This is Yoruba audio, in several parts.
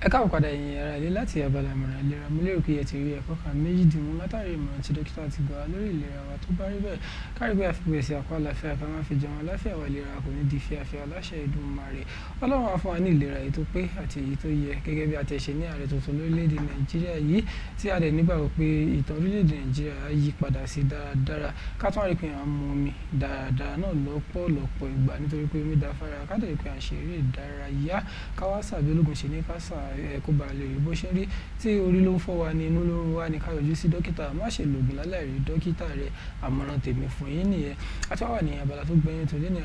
ẹ káàbọ̀ padà ẹ̀yin ará ilé láti abala ìmọ̀ràn ìlera. Mo lérò pé ẹ ti rí ẹ̀kọ́ kan méjì dìmú látàrí ìmọ̀ràn tí dókítà ti gbà wá lórí ìlera wa. Tó bá rí bẹ́ẹ̀ kárí pé àfihàn sí àpá àlàáfíà ká má fi jẹun àlàáfíà wa ìlera kò ní di fíafíà aláṣẹ Èdùmàrè. Ọlọ́run á fún wa ní ìlera èyí tó pé àti èyí tó yẹ gẹ́gẹ́ bí a ti ṣe ní ààrẹ tuntun lórílẹ̀-èdè Nàìjíríà yìí tí a dẹ̀ nígbàgbọ́ pé ìtàn orílẹ̀-èdè Nàìjíríà á yí padà sí dáradára. Ká tún wá rí pé à ń mu omi dáradára náà lọ́pọ̀lọpọ̀ ìgbà nítorí pé omi dá fára. Ká dẹ̀ rí pé à ń ṣe eré ìdárayá ká wá sàbí ológun ṣe ní ká sà kó ba lè rí bó ṣe rí tí orí ló ń fọ́ wa ní inú ló ń wá ní ká yọjú sí dókítà. Má ṣe lògùn láláì rí dókítà rẹ. Àmọ̀ràn tèmi fún yín nìyẹn. A tún wà ní abala tó gbẹ̀yìn tó dé ní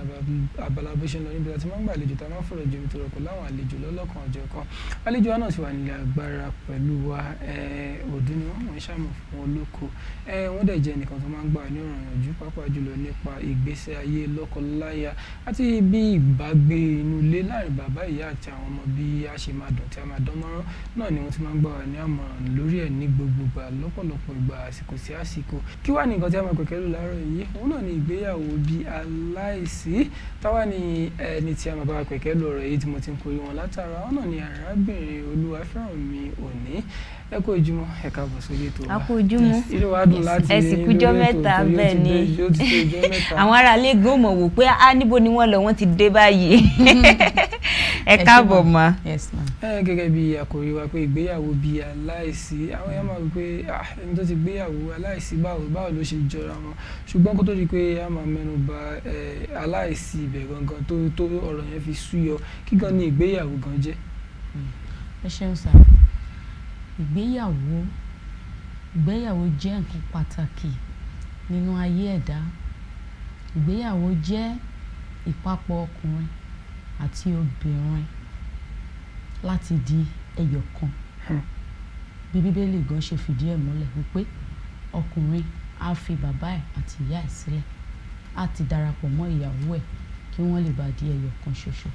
abala bó ṣe ń lọ níbi tí a máa ń gbàlejò tá a máa ń fọ̀rọ̀ jomi tọrọ pẹ̀lú àwọn àlejò lọ́lọ́kan ọ̀jọ̀kan. Àlejò wa náà ti wà nílẹ̀ agbára pẹ̀lú wa òdú ni wọ́n ń ṣàmù fún olóko. Wọ́n dẹ̀ jẹ́ ẹnìkan tó máa ń gbà ní ọ̀ràn ìyànjú pàápàá jùlọ nípa ìgbésí ayé lọ́kọláya àti bí ìbágbé inú ilé láàrin bàbá ìyá àti àwọn ọmọ bí a ṣe máa dùn tí a máa dán mọ́rán náà ni wọ́n ti máa ń gbà wá ní àmọ̀ràn lórí ẹ̀ ní gbogbo ìgbà lọ́pọ̀lọpọ̀ ìgbà àsìkò sí àsìkò. Kí wá ní nǹkan tí a máa pẹ̀kẹ́ lò láàárọ̀ yìí òun náà ni ìgbéyàwó bí aláìsí. Táwa ni ẹni tí a máa bá wa pẹ̀kẹ́ lò ọ̀rọ̀ yìí tí mo ti ń korí wọn látara wọn náà ni arábìnrin Olúwafẹ́rànmi òní. Ẹ kú ojúmọ́ ẹ káàbọ̀ sórí ètò wa. A kú ojúmọ́. Inú wa dùn láti ẹ sì kújọ́ mẹ́ta bẹ́ẹ̀ ni àwọn ará ilé gan mọ̀ wò pé níbo ni wọ́n lọ wọ́n ti dé báyìí. Ẹ káàbọ̀ ma. Yes ma. Gẹ́gẹ́ bí àkòrí wa pé ìgbéyàwó bí aláìsí àwọn èèyàn máa wí pé ẹni tó ti gbéyàwó aláìsí báwo ló ṣe jọra wọn ṣùgbọ́n kó tó di pé a máa mẹ́nu bà aláìsí ibẹ̀ gangan tó ọ̀rọ̀ yẹn fi súyọ kí gan ni ìgbéyàwó gan jẹ́. Ẹ ṣeun sá. Ìgbéyàwó jẹ́ nǹkan pàtàkì nínú ayé ẹ̀dá. Ìgbéyàwó jẹ́ ìpapọ̀ ọkùnrin àti obìnrin láti di ẹyọ kan. Bí Bíbélì gan ṣe fìdí ẹ̀ múlẹ̀ wípé ọkùnrin á fi bàbá ẹ̀ àti ìyá ẹ̀ sílẹ̀ á ti darapọ̀ mọ́ ìyàwó ẹ̀ kí wọ́n lè bá di ẹyọ kan ṣoṣo.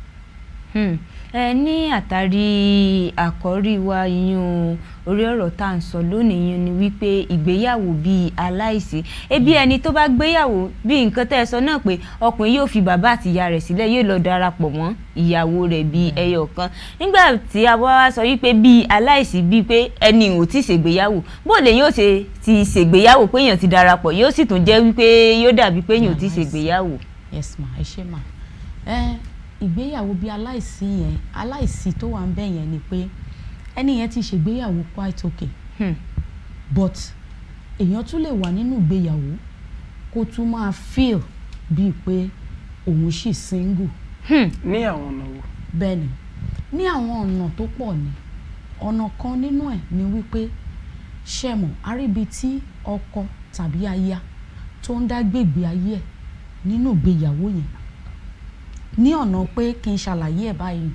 Ní àtàrí àkọ́rí wa yún orí ọ̀rọ̀ tá à ń sọ lónìí yún ni wípé ìgbéyàwó bí aláìsí. Ebi ẹni tó bá gbéyàwó bí nǹkan tẹ́ ẹ sọ náà pé ọkùnrin yóò fi bàbá àti ìyá rẹ̀ sílẹ̀ yóò lọ darapọ̀ mọ́ ìyàwó rẹ̀ bí ẹyọ kan. Nígbà tí a wá sọ wípé bí aláìsí bíi pé ẹni ò tí ṣègbéyàwó bó lè yóò ṣe ti ṣègbéyàwó pé èèyàn ti darapọ̀ yóò sì tún jẹ́ wípé yóò dàbí pé èèyàn ò tí ṣègbéyàwó. Yes ma, ẹ ṣé ma. Ìgbéyàwó bí aláìsí tó wà ń bẹ̀ yẹn ni pé ẹni yẹn ti ṣègbéyàwó quite okay. But èèyàn tún lè wà nínú ìgbéyàwó kó tún máa feel bíi pé òun ṣì single. Ní àwọn ọ̀nà wo? Bẹ́ẹ̀ni, ní àwọn ọ̀nà tó pọ̀ ni. Ọ̀nà kan nínú ẹ̀ ni wípé ṣẹ̀mọ̀ àríbi tí ọkọ tàbí aya tó ń dá gbègbè ayé ẹ̀ nínú ìgbéyàwó yẹn ní ọ̀nà pé kí n ṣàlàyé ẹ̀ báyìí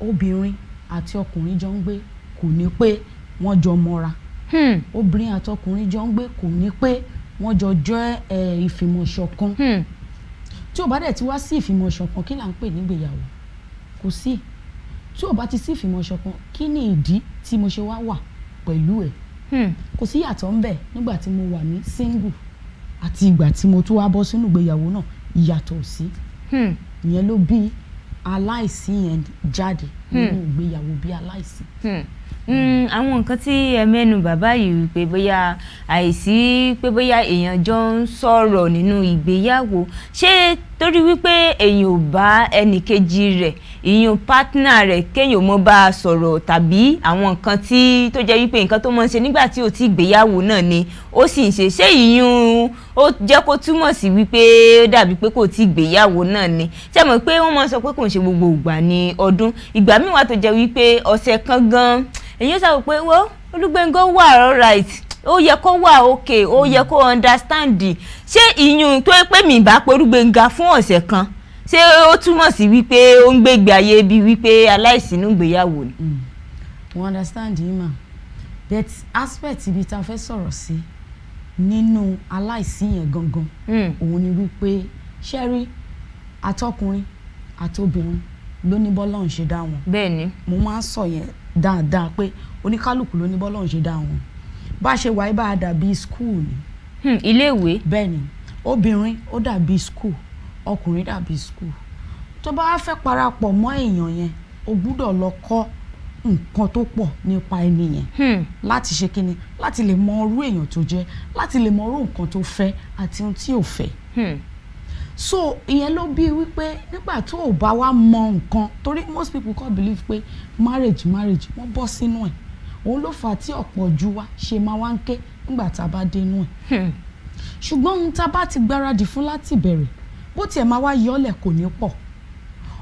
obìnrin àti ọkùnrin jọ ń gbé kò ní pé wọ́n jọ mọ́ra. Obìnrin àti ọkùnrin jọ ń gbé kò ní pé wọ́n jọ jẹ́ ìfìmọ̀ṣọ̀kan. Tí ò bá dẹ̀ ti wá sí ìfìmọ̀ṣọ̀kan kí là ń pè nígbéyàwó? Kò sí. Tí ò bá ti sí ìfìmọ̀ṣọ̀kan kí ni ìdí tí mo ṣe wá wà pẹ̀lú ẹ̀? Kò sí yàtọ̀ ń bẹ nígbà tí mo wà ní single àti ìgbà tí mo tún wá bọ́ sínú ìgbéyàwó náà ìyàtọ̀ ò sí. Ìyẹn ló bí aláìsí yẹn jáde nínú ìgbéyàwó bí aláìsí. Àwọn nǹkan tí ẹ mẹ́nu bàbá yìí wípé bóyá àìsí pé bóyá èèyàn jọ ń sọ̀rọ̀ nínú ìgbéyàwó ṣé torí wípé èèyàn ò bá ẹnìkejì rẹ̀ ìyún partner rẹ̀ kéèyàn mọ́ bá a sọ̀rọ̀ tàbí àwọn nǹkan tí tó jẹ́ wípé nǹkan tó mọ́ ń ṣe nígbà tí ò tí ìgbéyàwó náà ni ó sì ń ṣe ṣé ìyún ó jẹ́ kó túmọ̀ sí wípé ó dàbí pé kò tí ìgbéyàwó náà ni ṣé mọ̀ pé wọ́n máa ń sọ pé kò ń ṣe gbogbo ìgbà ní ọdún ìgbà míì wà tó jẹ́ wípé ọ̀sẹ̀ kan gan èyí sọ pé wo Olúgbéngà wà alright ó yẹ kó wà okay ó yẹ kó understand ṣé ìyún tó pé mi bá pe Olúgbéngà fún ọ̀sẹ̀ kan ṣé ó túmọ̀ sí wípé ó ń gbégbé ayé bí wípé aláìsínú ìgbéyàwó ni. Wọ́n understand yìí mà but aspect ibi tá a fẹ́ sọ̀rọ̀ sí nínú aláìsí yẹn gangan òun ni wípé ṣẹ́rí àtọkùnrin àtobìnrin ló ní bọ́lọ́run ṣe dá wọn. Bẹ́ẹ̀ni. Mo máa ń sọ yẹn dáadáa pé oníkálùkù ló ní bọ́lọ́run ṣe dá wọn. Bá ṣe wáyé bá dàbí school ni. Iléèwé. Bẹ́ẹ̀ni, obìnrin ó dàbí school ọkùnrin dàbí school. Tó bá fẹ́ parapọ̀ mọ́ èèyàn yẹn o gbúdọ̀ lọ kọ́ nǹkan tó pọ̀ nípa ẹni yẹn láti ṣe kíni láti lè mọ irú èèyàn tó jẹ́ láti lè mọ irú nǹkan tó fẹ́ àti ohun tí ò fẹ́. So ìyẹn ló bí wípé nígbà tó ò bá wá mọ nǹkan torí most people can believe pé marriage wọ́n bọ́ sínú ẹ̀ òun ló fà á tí ọ̀pọ̀ ju wa ṣe máa wá ń ké nígbà tá a bá dénú ẹ̀. Ṣùgbọ́n ohun tá a bá ti gbáradì fún láti bẹ̀rẹ̀ bó tiẹ̀ máa wá yọlẹ̀ kò ní pọ̀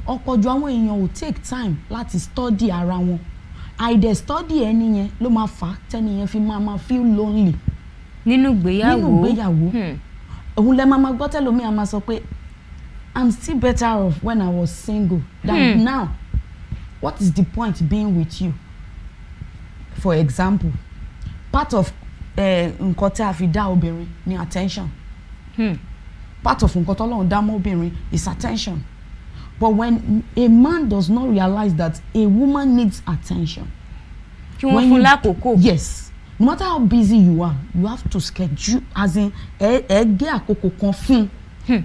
ọ̀pọ̀ ju àwọn èèyàn ò take time láti study ara wọn àìdẹ̀ study ẹni yẹn ló máa fà á tẹ́ni yẹn fi máa feel lonely nínú ìgbéyàwó. Òun lẹ máa gbọ́ tẹ́lómi a máa sọ pé I'm still better off when I was single than now. What is the point being with you? For example, part of nǹkan tí a fi dá obìnrin ní attention. Part of nǹkan tọ́lọ́run dá mọ́ obìnrin is attention. But when a man does not realize that a woman needs attention. Kí wọ́n fún lákòókò. Yes. No matter how busy you are, you have to schedule as in gé àkókò kan fún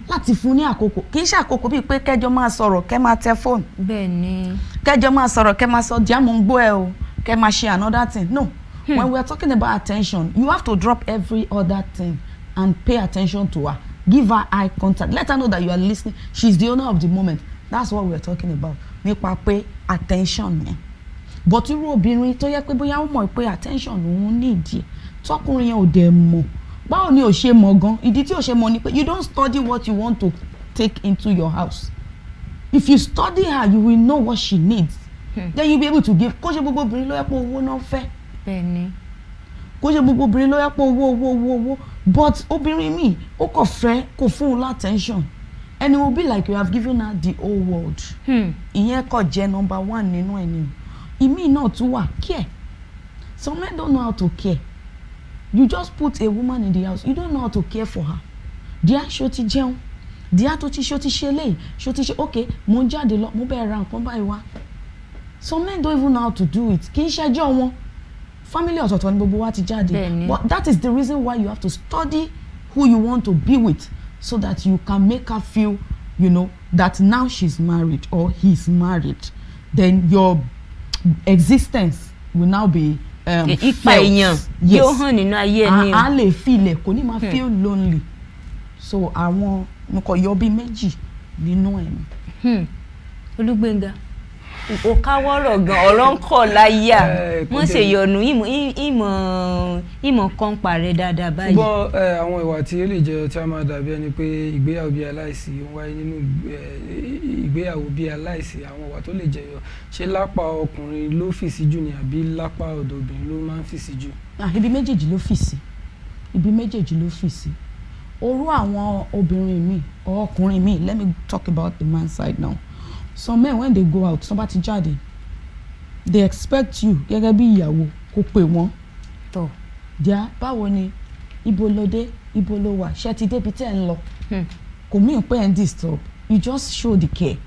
láti fún ní àkókò. Kì í ṣe àkókò bíi pé kẹjọ máa sọ̀rọ̀ kẹ́ máa tẹ fóònù. Bẹ́ẹ̀ni. Kẹjọ máa sọ̀rọ̀ kẹ́ máa sọ díẹ̀ mo ń gbọ́ ẹ o kẹ́ máa ṣe another thing. No. When we are talking about attention, you have to drop every other thing and pay attention to her. Give her eye contact. Let her know that you are listening. She's the owner of the moment. That's what we are talking about. Nípa pé attention yẹn. But irú obìnrin tó yẹ pé bóyá ó mọ̀ pé attention òun ní ìdí ẹ̀ tọkùnrin yẹn ò dẹ̀ mọ̀ báwo ni ò ṣe mọ̀ gan ìdí tí ò ṣe mọ̀ ni pé you don't study what you want to take into your house. If you study her you will know what she needs. Then you'll be able to give. Kó ṣe gbogbo obìnrin ló yẹ pé owó náà fẹ́. Bẹ́ẹ̀ni. Kó ṣe gbogbo obìnrin ló yẹ pé owó but obìnrin mi ó kàn fẹ́ kó fún un attention and it will be like you have given her the whole world. Ìyẹn kò jẹ́ number 1 nínú ẹni. Ìmí náà tún wà care. Some men don't know how to care. You just put a woman in the house, you don't know how to care for her. Díẹ̀ ṣó ti jẹun, díẹ̀ tó ti ṣó ti ṣe léyìí, ṣó ti ṣe okay mo ń jáde lọ mo bẹ̀rẹ̀ ra nǹkan báyìí wá. Some men don't even know how to do it. Kì í ṣẹjọ́ wọn. Family ọ̀tọ̀ọ̀tọ̀ ni gbogbo wa ti jáde. But that is the reason why you have to study who you want to be with so that you can make her feel, you know, that now she's married or he's married. Then your existence will now be ipa èèyàn yóò hàn nínú ayé ẹni. A lè feel kò ní máa feel lonely. So àwọn nǹkan yọ bí méjì nínú ẹ̀. Olúgbénga o káwọ́rọ̀ gan ọ̀rọ̀ ń kọ̀ láyà wọ́n ṣe yọnu ìmọ̀ kan parẹ́ dáadáa báyìí. Ṣùgbọ́n àwọn ìwà tí ó lè jẹ́ tí a máa dàbí ẹni pé ìgbéyàwó bí aláìsí ń wáyé nínú ìgbéyàwó bí aláìsí àwọn ìwà tó lè jẹyọ ṣé lápá ọkùnrin ló fì sí jù ni àbí lápá ọ̀dọ̀ obìnrin ló máa ń fì sí jù. Ibi méjèèjì ló fì sí. Ibi méjèèjì ló fì sí. Orú àwọn obìnrin mi or ọkùnrin mi, let me talk about the man side now. Some men when they go out somebody jáde they expect you gẹ́gẹ́ bí ìyàwó kó pè wọ́n tó díà báwo ni ibo ló dé ibo ló wà ṣé ti débi tẹ́ ń lọ kò mí pé ẹ̀ ń disturb you just show the care.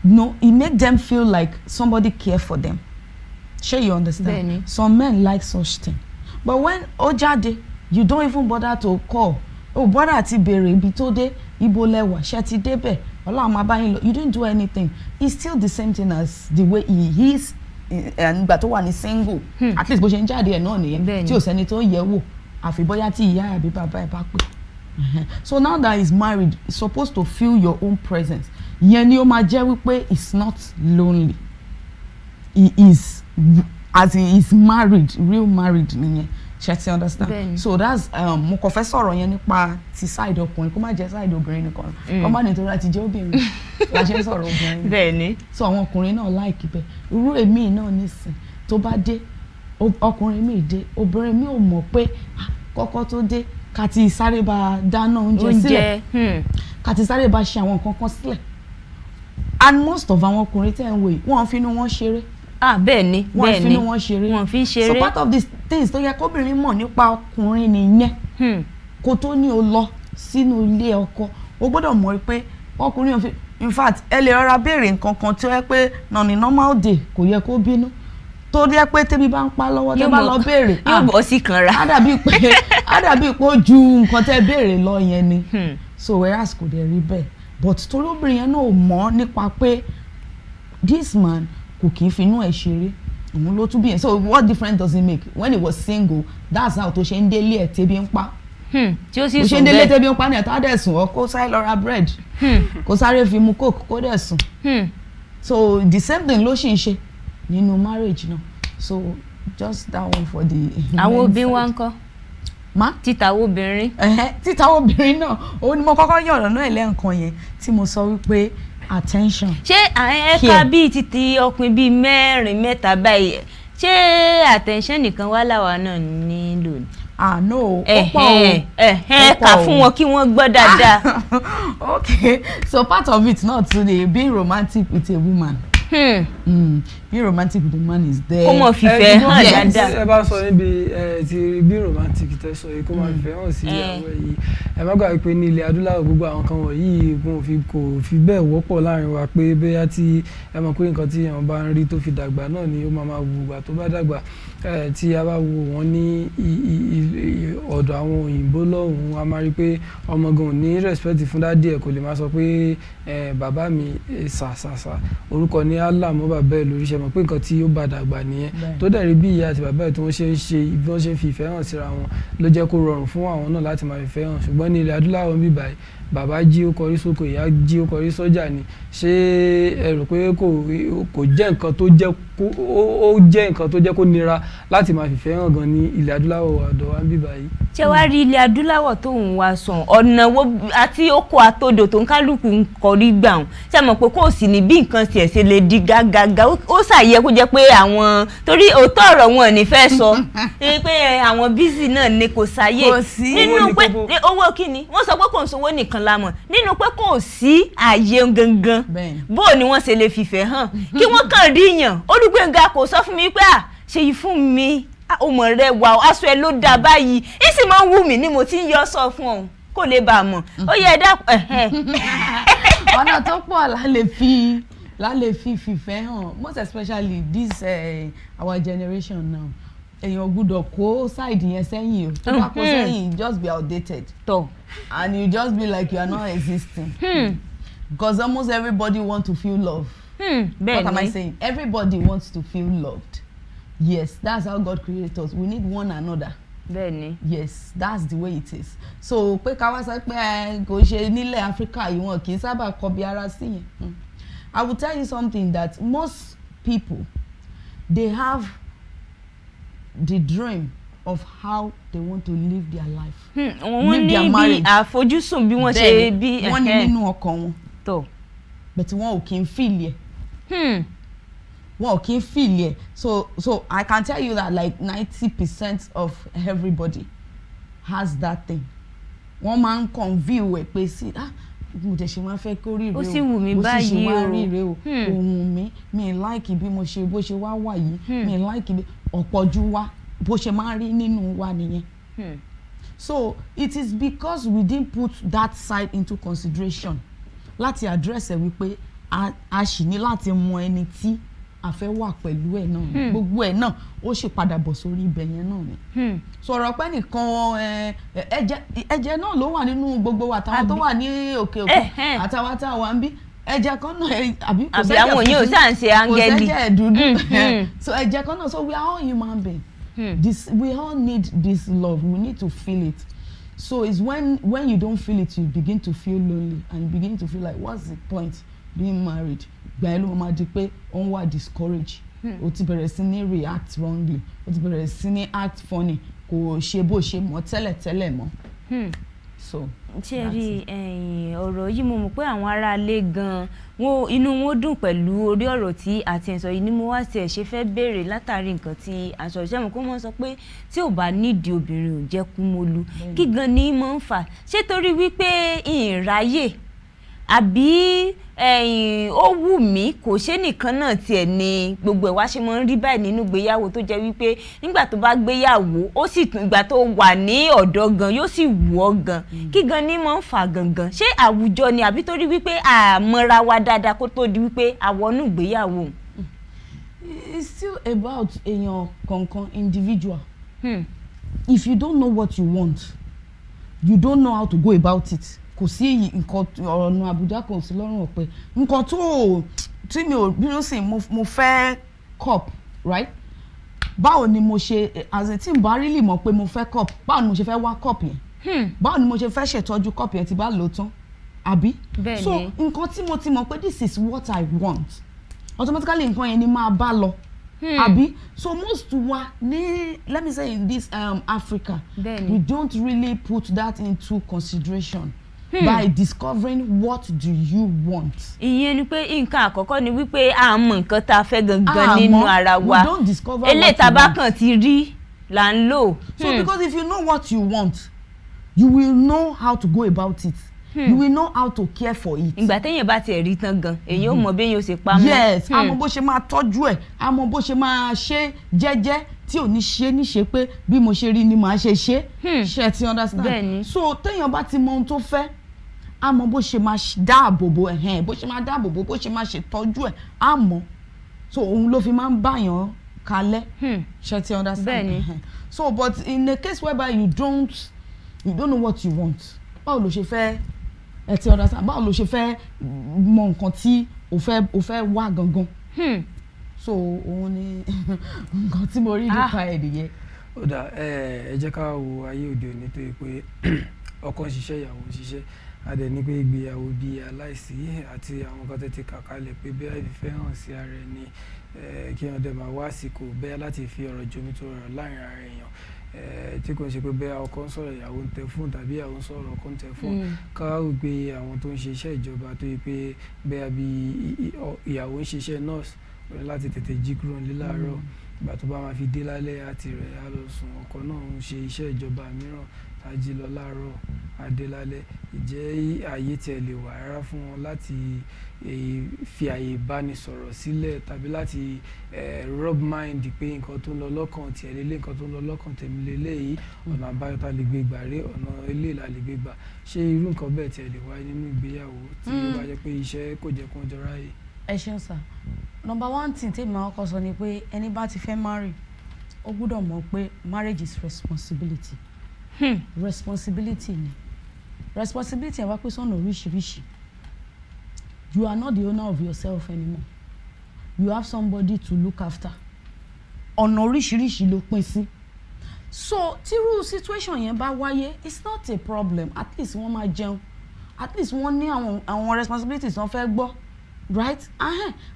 No, it make them feel like somebody care for them. Sure, you understand? Benny. Some men like such thing. But when ó jáde you don't even bother to call. Oh, bother àti béèrè ibi tó dé ibo lẹ wà ṣé ti débẹ̀ you didn't do anything. It's still the same thing as the way he is nígbà tó wà ní single. At least bó ṣe ń jáde ẹ̀ náà nìyẹn tí ò sẹ́ni tó yẹ̀ wò àfi bóyá tí ìyá àbí bàbá ẹ̀ bá pè. So now that he's married he's supposed to feel your own presence. Yẹn ni ó máa jẹ́ wípé he's not lonely. He is as he is married, real married nìyẹn. Ṣé understand? So that's mo kàn fẹ́ sọ̀rọ̀ yẹn nípa ti side ọkùnrin kó má jẹ́ side obìnrin nìkan. Kó má nítorí àti jẹ́ obìnrin la ṣe ń sọ̀rọ̀ obìnrin. Bẹ́ẹ̀ni. So àwọn ọkùnrin náà like bẹ́ẹ̀. Irú èmi náà nísìn tó bá dé ọkùnrin mi dé obìnrin mi ò mọ̀ pé kọ́kọ́ tó dé ká ti sáré bá dáná oúnjẹ sílẹ̀. Ká ti sáré bá ṣe àwọn nǹkan kan sílẹ̀. And most of àwọn ọkùnrin tẹ́ ń wò yìí wọ́n fi inú wọn ṣeré. Bẹ́ẹ̀ni wọ́n fi inú wọn ṣeré. Wọ́n fi ṣeré. So part of these things tó yẹ kóbìnrin mọ̀ nípa ọkùnrin nìyẹn. Kó tó ní o lọ sínú ilé ọkọ o gbọ́dọ̀ mọ̀ pé ọkùnrin ò fi in fact ẹ lè rọra béèrè nǹkan kan tó yẹ pé ní normal day kò yẹ kó bínú tó yẹ pé tẹ́bí bá ń pa lọ́wọ́ tẹ́ bá lọ béèrè yóò bọ́ sí kanra. á dàbí pé ó ju nǹkan tẹ́ béèrè lọ yẹn ni. So whereas kò dẹ̀ rí bẹ́ẹ̀ but torí obìnrin yẹn náà ò mọ̀ nípa pé this man kò kì í finú ẹ̀ ṣeré òun ló tún bí yẹn. So what difference does it make? When he was single, that's how tó ṣe ń délé ẹ̀ tẹ́bí ń pa. Tí ó sì sùn bẹ́ẹ̀. Ó ṣe ń délé tẹ́bí ń pa ní ẹ̀ tá dẹ̀ sùn ọ́ kó sáré lọ ra bread. Kó sáré fi mu coke kó dẹ̀ sùn. So the same thing ló ṣì ń ṣe nínú marriage náà. So just that one for the. Àwọn obìnrin wa ń kọ́. Ma? Títa obìnrin. Títa obìnrin náà ó ní mo kọ́kọ́ yọ̀rọ̀ náà lẹ́ǹkan yẹn tí mo sọ wípé attention. Ṣé ẹ̀ka bíi títí ọkùnrin bíi mẹ́rin mẹ́ta báyìí ṣé attention nìkan wá láwa náà nílò ni? No ó pọ̀ o. Kà fún wọn kí wọ́n gbọ́ dáadáa. Okay, so part of it not today being romantic with a woman. Being romantic with a man is there. Kó mọ̀ fìfẹ́ hàn dáadáa. Ẹ bá sọ níbi ti being romantic tẹ́ sọ yìí kó máa fìfẹ́ hàn sí ìyàwó yìí. Ẹ má gbàgbé pé ní ilẹ̀ adúláwọ̀ gbogbo àwọn kan wọ̀nyí kò fi bẹ́ẹ̀ wọ́pọ̀ láàrin wa pé bóyá tí ẹ mọ̀ pé nǹkan tí èèyàn bá ń rí tó fi dàgbà náà ni ó máa wù ìgbà tó bá dàgbà. Tí a bá wo wọn ní ọ̀dọ̀ àwọn òyìnbó lọ́hùn-ún a máa rí pé ọmọ gan ò ní respect fún dádì ẹ̀ kò lè máa sọ pé bàbá mi sàsàsà orúkọ ní Allah mọ́ bàbá ẹ̀ lórí ṣe mọ̀ pé nǹkan tí ó bá dàgbà nìyẹn tó dẹ̀ rí bí ìyá àti bàbá ẹ̀ tí wọ́n ṣe ń ṣe bí wọ́n ṣe ń fi ìfẹ́ hàn síra wọn ló jẹ́ kó rọrùn fún àwọn náà láti máa fi ìfẹ́ hàn ṣùgbọ́n ní ilẹ̀ adúláwọ̀ bí báyìí bàbá jí ó kọrí sóko ìyá jí ó kọrí sọ́jà ni ṣé ẹ rò pé kò jẹ́ nǹkan tó jẹ́ kó nira láti máa fìfẹ́ hàn gan ní ilẹ̀ adúláwọ̀ ọ̀dọ̀ wa bí báyìí. Ṣé wàá rí ilẹ̀ adúláwọ̀ tó ń wá sàn ọ̀nà wo àti oko àtodò tó ń kálukú ń kọrí gbà hàn ṣé mọ̀ pé kò sì ní bí nǹkan tiẹ̀ ṣe lè di gágágá ó ṣàyẹ kó jẹ́ pé àwọn torí òótọ́ ọ̀rọ̀ wọn ò ní fẹ́ sọ pé àwọn bísí náà ni kò sáyè nínú pé owó kíni wọ́n sọ pé kò ń sowó nìkan lámọ̀ nínú pé kò sí àyè gangan bó ni wọ́n ṣe lè fìfẹ́ hàn kí wọ́n kàn rí yàn Olúgbénga kò sọ fún mi pé Ṣèyífúnmi ọmọ rẹ wà aṣọ ẹ ló dá báyìí ìsì máa ń wù mí ni mo ti ń yọ sọ fún ọ̀hún kó lè bá a mọ̀ ó yẹ ẹ dákun. Ọ̀nà tó pọ̀ lálẹ́ fi fìfẹ́ hàn most especially this our generation now èèyàn gbọ́dọ̀ kó side yẹn sẹ́yìn o tó bá kó sẹ́yìn just be outdated and you just be like you are not existing because almost everybody want to feel love. What am I saying? Everybody wants to feel loved. Yes, that's how God created us. We need one another. Bẹ́ẹ̀ni. Yes, that's the way it is. So pé ká wá sọ pé kò ṣe nílẹ̀ Áfíríkà yìí wọn kì í sábà kọbi ara sí yẹn. I will tell you something that most people they have the dream of how they want to live their life. Wọ́n ní bí àfojúsùn bí wọ́n ṣe bí. Wọ́n ní nínú ọkàn wọn. Tó. But wọn ò kí ń feel yẹ. Wọn ò kí ń feel yẹ. So I can tell you that like 90% of everybody has that thing. Wọ́n máa ń convey pé sí mo tẹ̀ ṣe máa fẹ́ kó rí rèé o. Ó sì wù mí báyìí o. Ohun mi like bí mo ṣe bó ṣe wá wà yìí. Mi like bí ọ̀pọ̀jù wa bó ṣe máa rí nínú wa nìyẹn. So it is because we didn't put that side into consideration láti address ẹ wípé a ṣì ní láti mọ ẹni tí a fẹ́ wà pẹ̀lú ẹ̀ náà gbogbo ẹ̀ náà ó sì padà bọ̀ sórí ibẹ̀ yẹn náà ni. Sọ̀rọ̀ pé nìkan ẹ̀jẹ̀ náà ló wà nínú gbogbo wa táwọn tó wà ní òkè òkun àtàwọn tá a wà ń bí ẹ̀jẹ̀ kan náà àbí kò sẹ́jẹ̀ àwọn yóò ṣáà ń ṣe áńgẹ́lì kò sẹ́jẹ̀ dúdú so ẹ̀jẹ̀ kan náà so we are all human beings. We all need this love. We need to feel it. So it's when you don't feel it, you begin to feel lonely and you begin to feel like, what's the point being married? Gbàyẹ̀lú mama di pé ó ń wà discouraged. Ó ti bẹ̀rẹ̀ sí ní react wrongly. Ó ti bẹ̀rẹ̀ sí ní act funny. Kò ṣe bó ṣe mọ̀ tẹ́lẹ̀ mọ́. So ṣe rí ọ̀rọ̀ yìí mo mọ̀ pé àwọn aráalé gan-an inú wọn dùn pẹ̀lú orí ọ̀rọ̀ tí àti ẹ̀sọ́ yìí ni mo wá tiẹ̀ ṣe fẹ́ béèrè látàrí nǹkan tí àṣọ ìṣẹ́mu kó mọ́ sọ pé tí ò bá nídìí obìnrin ò jẹ́ kúmọ́lú kí gan ni mọ́ ń fà ṣé torí wípé ìráyè àbí ó wù mí kò ṣe nìkan náà tiẹ̀ ni gbogbo ẹ̀ wá ṣe máa ń rí báyìí nínú ìgbéyàwó tó jẹ́ wípé nígbà tó bá gbéyàwó ó sì tún ìgbà tó wà ní ọ̀dọ́ gan yóò sì wù ọ́ gan kí gan ni máa ń fà gangan ṣé àwùjọ ni àbí torí wípé àmọ́ra wa dáadáa kó tó di wípé àwọnú ìgbéyàwó. It's still about èèyàn kankan individual. If you don't know what you want, you don't know how to go about it. Kò sí nǹkan ọ̀nà Àbújá kò sí lọ́rùn ọ̀pẹ nǹkan tó tí mi ò bínú sí mo fẹ́ cup right báwo ni mo ṣe as a team bá really mọ̀ pé mo fẹ́ cup báwo ni mo ṣe fẹ́ wá cup yẹn báwo ni mo ṣe fẹ́ ṣètọ́jú cup yẹn tí bá lò tán àbí so nǹkan tí mo ti mọ̀ pé this is what I want automatically nǹkan yẹn ni máa bá lọ àbí so most wa ní let me say in this Africa we don't really put that into consideration by discovering what do you want. Ìyẹn ni pé nǹkan àkọ́kọ́ ni wípé a mọ̀ nǹkan tá a fẹ́ gangan nínú ara wa eléyìí tá bá kàn ti rí là ń lò. So because if you know what you want you will know how to go about it. You will know how to care for it. Ìgbà téèyàn bá tiẹ̀ rí tán gan èyàn ò mọ̀ bí èyàn ò ṣe pamọ́. Yes a mọ̀ bó ṣe máa tọ́jú ẹ̀ a mọ̀ bó ṣe máa ṣe jẹ́jẹ́ tí ò ní ṣe níṣe pé bí mo ṣe rí ni màá ṣe ṣe ṣe ti understand. So téèyàn bá ti mọ ohun tó fẹ́ a mọ̀ bó ṣe máa dáàbò bò bó ṣe máa dáàbò bò bó ṣe máa ṣe tọ́jú ẹ̀ a mọ̀ so òun ló fi máa ń báyàn kalẹ̀ ṣe ti understand. So but in a case whereby you don't know what you want báwo ló ṣe fẹ́ ẹ ti understand báwo ló ṣe fẹ́ mọ nǹkan tí o fẹ́ wá gangan so òun ni nǹkan tí mo rí nípa ẹ̀ nìyẹn. Ó dà ẹ jẹ́ ká wo ayé òde òní tó yẹ pé ọkọ ń ṣiṣẹ́ ìyàwó ń ṣiṣẹ́ a dẹ̀ ní pé ìgbéyàwó bíi aláìsí àti àwọn kan tètè kà kalẹ̀ pé bẹ́ẹ̀ ìfẹ́ hàn sí ara ẹni kí wọ́n dẹ̀ máa wá àsìkò bẹ́ẹ̀ láti fi ọ̀rọ̀ jomi tó rọrọ̀ láàrin ara èèyàn tí kò ń ṣe pé bẹ́ẹ̀ ọkọ ń sọ̀rọ̀ ìyàwó ń tẹ fóònù tàbí ìyàwó ń sọ̀rọ̀ ọkọ ń tẹ fóònù ká ó gbé àwọn tó ń ṣe iṣẹ́ ìjọba tó yẹ pé bẹ́ẹ̀ bí ìyàwó ń ṣiṣẹ́ nọ́ọ̀sì láti tètè jí kúrò nílé láàárọ̀ ìgbà tó bá máa fi dé lálẹ́ àti rẹ̀ á lọ sùn ọkọ náà ń ṣe iṣẹ́ ìjọba mìíràn ají lọ láàárọ̀ adélálẹ́ ìjẹ́ ààyè tiẹ̀ lè wà rárá fún wọn láti fi ààyè ìbánisọ̀rọ̀ sílẹ̀ tàbí láti rub mind pé nǹkan tó ń lọ lọ́kàn tiẹ̀ lélẹ̀ nǹkan tó ń lọ lọ́kàn tèmi lélẹ̀ yìí ọ̀nà àbáyọ tá lè gbé gbà rí ọ̀nà ilé ìlà lè gbé gbà ṣé irú nǹkan bẹ́ẹ̀ tiẹ̀ lè wáyé nínú ìgbéyàwó tí ó bá jẹ́ pé iṣẹ́ kò jẹ́ kó jọra yìí. ẹ ṣeun sir number one thing tèmi máa kọ́ sọ ni pé ẹni bá ti fẹ́ marry ó gbọ́dọ̀ mọ̀ pé marriage is responsibility. Responsibility ni responsibility ẹ wá pé sọ́nà oríṣiríṣi you are not the owner of yourself anymore you have somebody to look after ọ̀nà oríṣiríṣi ló pín sí so tírú situation yẹn bá wáyé it's not a problem at least wọ́n máa jẹun at least wọ́n ní àwọn responsibilities wọ́n fẹ́ gbọ́ right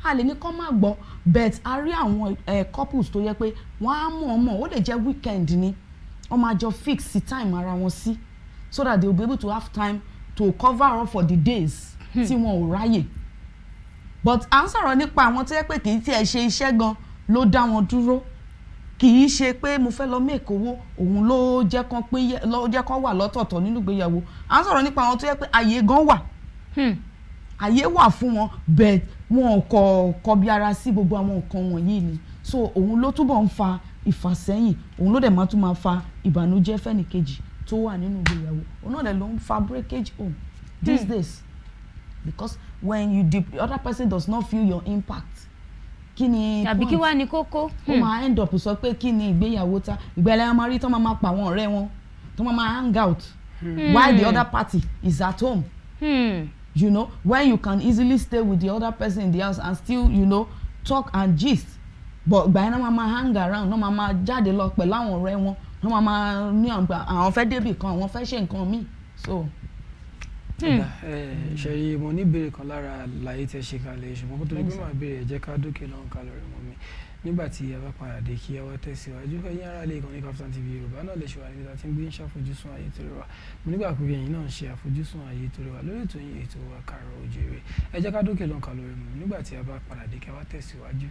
a lè ní kọ́ máa gbọ́ but a rí àwọn couples tó yẹ pé wọ́n á mọ̀ ọ́n mọ̀ ó lè jẹ́ weekend ni wọ́n máa jọ fix time ara wọn sí so that they will be able to have time to cover up for the days tí wọn ò ráyè but à ń sọ̀rọ̀ nípa àwọn tó yẹ pé kì í tiẹ̀ ṣe iṣẹ́ gan ló dá wọn dúró kì í ṣe pé mo fẹ́ lọ make owó òun ló jẹ́ kán wà lọ́tọ̀ọ̀tọ̀ nínú ìgbéyàwó à ń sọ̀rọ̀ nípa àwọn tó yẹ pé àyè gan wà àyè wà fún wọn but wọn kò bí ara sí gbogbo àwọn nǹkan wọ̀nyí ni so òun ló túbọ̀ ń fa ìfàsẹ́yìn òun ló dẹ̀ máa tún máa fa ìbànújẹ́ fẹ́nìkejì tó wà nínú ìgbéyàwó òun náà dẹ̀ ló ń fa breakage home these days because when the other person does not feel your impact kí ni tàbí kí wá ní kókó ó máa end up sọ pé kí ni ìgbéyàwó ta ìgbéyàwó máa rí tó máa pa àwọn ọ̀rẹ́ wọn tó máa hang out while the other party is at home you know when you can easily stay with the other person in the house and still talk and gist but gbà yẹn náà máa hang around náà máa jáde lọ pẹ̀lú àwọn ọ̀rẹ́ wọn náà máa ní àwọn fẹ́ débì kan àwọn fẹ́ ṣe nǹkan míì so. ṣe mo ní ìbéèrè kan lára àlàyé tẹ́ ṣe kalẹ̀ ṣùgbọ́n kó tó ní bí màá béèrè jẹ́ ká dókè lọ́hùn kalẹ̀ rẹ̀ mọ́ mi nígbà tí a bá padà dé kí ẹ wá tẹ̀síwájú ẹ̀yin ará ilé ìkànnì Kaftan TV Yorùbá náà lè ṣe wà níbi tí a ti ń gbé ń ṣàfojúsùn ayé tó rẹwà mo nígbà pé ẹ̀yin náà ń ṣe àfojúsùn ayé tó rẹwà lórí ètò yín ètò wa Kaaro Oojire ẹ jẹ́ ká dókè lọ́hùn kalẹ̀ rẹ̀ mọ́ nígbà tí a bá padà dé kí ẹ wá tẹ̀síwájú.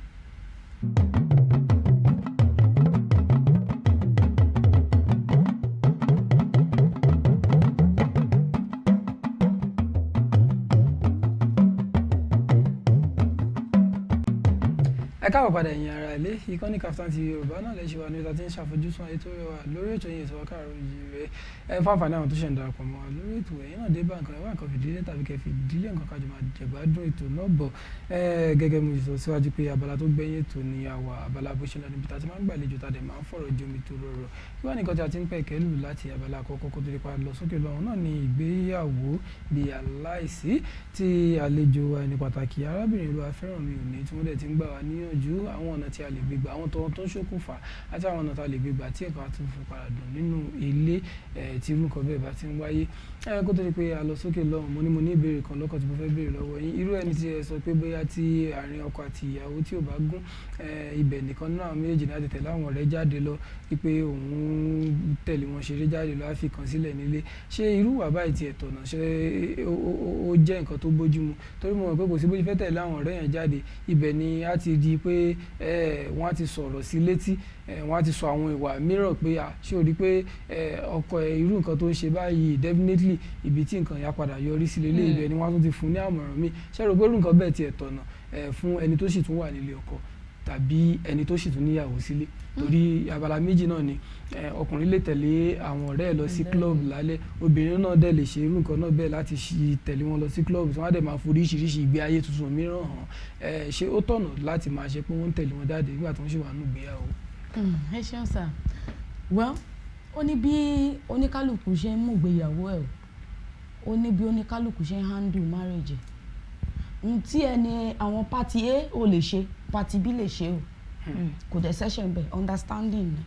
káàbọ̀ padà ẹ̀yin ará ilé ìkànnì Kaftan TV Yorùbá náà lè ṣe wà níbi tí ń ṣàfojúsùn ayé tó rẹwà lórí ètò yìí ètò wa Kaaro Oojire fáfàní àwọn tó ṣẹ̀ ń darapọ̀ mọ́ wa lórí ètò ẹ̀yin náà dé bá nǹkan ẹ̀wá nǹkan fìdílé tàbí kẹ́ fìdílé nǹkan kájọ máa jẹ̀gbádùn ètò náà bọ̀ gẹ́gẹ́ mo sọ síwájú pé abala tó gbẹ̀yìn ètò ni àwa abala bó ṣe lọ níbi tá a ti máa ń gbàlejò tá a dẹ̀ máa ń fọ̀rọ̀ jomi tó rọrọ̀ kí wọ́n nìkan tí a ti ń pẹ̀ kẹ́lù láti abala àkọ́kọ́ kó tó lè pa lọ sókè lọ́hùn náà ni ìgbéyàwó bíi aláìsí tí àlejò ẹni pàtàkì arábìnrin Olúwafẹ́rànmi òní tí wọ́n dẹ̀ ti ń gbà wá níyànjú àwọn ọ̀nà tí tí a lè gbé gbà àwọn tó ń ṣokùnfà àti àwọn ọ̀nà tá a lè gbé gbà tí nǹkan á tún fi padà dùn nínú ilé tí irú nǹkan bẹ́ẹ̀ bá ti ń wáyé. Kó tó di pé a lọ sókè lọ́hùn mo ní ìbéèrè kan lọ́kàn tí mo fẹ́ béèrè lọ́wọ́ yín irú ẹni tí ẹ sọ pé bóyá tí àárín ọkọ àti ìyàwó tí ò bá gún ibẹ̀ nìkan nínú àwọn méjèèjì láti tẹ̀lé àwọn ọ̀rẹ́ jáde lọ wípé òun tẹ̀lé wọn ṣeré jáde lọ á fi kàn sílẹ̀ nílé ṣé irú wà báyìí ti ẹ̀tọ́ náà ṣé ó jẹ́ nǹkan tó bójúmu torí mo mọ̀ pé kò sí bójú fẹ́ tẹ̀lé àwọn ọ̀rẹ́ yẹn jáde ibẹ̀ ni á ti di pé wọ́n á ti sọ̀rọ̀ sí létí wọ́n á ti sọ àwọn ìwà mìíràn pé ṣé o rí pé ọkọ ẹ̀ irú nǹkan tó ń ṣe báyìí definitely ibi tí nǹkan yà padà yọrí sí lélẹ̀ ibẹ̀ ni wọ́n á tún ti fún ní àmọ̀ràn mi ṣé rò pé irú nǹkan bẹ́ẹ̀ ti ẹ̀tọ́ náà fún ẹni tó sì tún wà nílé ọkọ tàbí ẹni tó sì tún níyàwó sílé torí abala méjì náà ni ọkùnrin lè tẹ̀lé àwọn ọ̀rẹ́ ẹ̀ lọ sí club lálẹ́ obìnrin náà dẹ̀ lè ṣe irú nǹkan náà bẹ́ẹ̀ láti tẹ̀lé wọn lọ sí club tí wọ́n á dẹ̀ máa forí oríṣiríṣi ìgbé ayé tuntun mìíràn hàn ṣé ó tọ̀nà láti máa ṣe pé wọ́n ń tẹ̀lé wọn jáde nígbà tí wọ́n ṣì wà nínú ìgbéyàwó. ẹ ṣeun sir well ó ní bí oníkálukú ṣe ń mú ìgbéyàwó ẹ̀ ó ní bí oníkálukú ṣe ń handle marriage tí ẹni àwọn party A ò lè ṣe party B lè ṣe o kò dẹ̀ session bẹ̀ understanding ni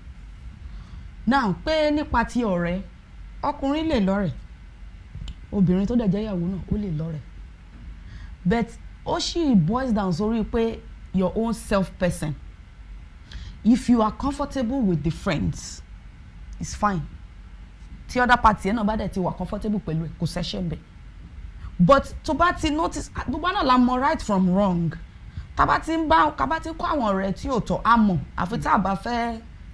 now pé nípa ti ọ̀rẹ́ ọkùnrin lè lọ́rẹ̀ obìnrin tó dẹ̀ jẹ́ ìyàwó náà ó lè lọ́rẹ̀ but ó sì boils down sórí pé your own self person if you are comfortable with the friends it's fine tí other party ẹ̀ náà bá dẹ̀ ti wà comfortable pẹ̀lú ẹ̀ kò session bẹ̀ but tó bá ti notice gbogbo náà la mọ̀ right from wrong tá bá ti kó àwọn ọ̀rẹ́ tí ò tọ́ a mọ̀ àfi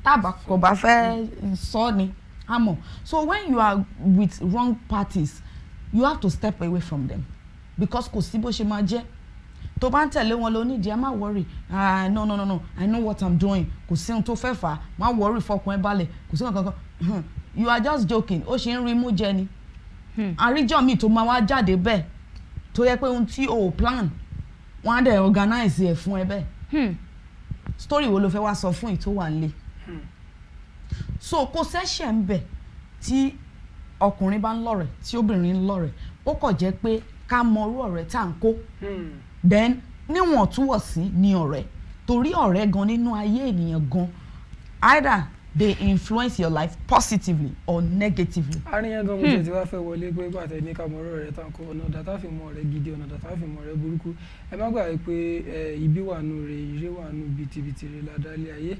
tá kò bá fẹ́ sọ ni a mọ̀ so when you are with wrong parties you have to step away from them because kò sí bó ṣe máa jẹ́ tó bá ń tẹ̀lé wọn lọ nídìí ẹ má worry no I know what I'm doing kò sí ohun tó fẹ́ fà á má worry fọkàn ẹ balẹ̀ kò sí nǹkan kan you are just joking ó ṣe ń rí mú jẹ ni àríjọ mi tó máa wá jáde bẹ́ẹ̀ tó yẹ pé ohun tí o plan wọ́n á dẹ̀ organize ẹ̀ fún ẹ bẹ́ẹ̀ story wo ló fẹ́ wá sọ fún ìtò wà nílé so kò sẹ́ṣẹ̀ ń bẹ̀ tí ọkùnrin bá ń lọ́rẹ̀ tí obìnrin ń lọ́rẹ̀ ó kàn jẹ́ pé ká mọ irú ọ̀rẹ́ tá à ń kó then níwọ̀ntúnwọ̀nsí ni ọ̀rẹ́ torí ọ̀rẹ́ gan nínú ayé ènìyàn gan either they influence your life positively or negatively. àríyàn gan mo ṣe ti wá fẹ́ wọlé pé bàtẹ ní ká mọ ọ̀rọ̀ rẹ̀ tán kó ọ̀nà dàtà fi mọ ọ̀rẹ́ gidi ọ̀nà dàtà fi mọ ọ̀rẹ́ burúkú ẹ má gbàgbé pé ibi wà nù rẹ̀ ire wà nù bìtìbìtì rẹ̀ ládàálẹ̀ ayé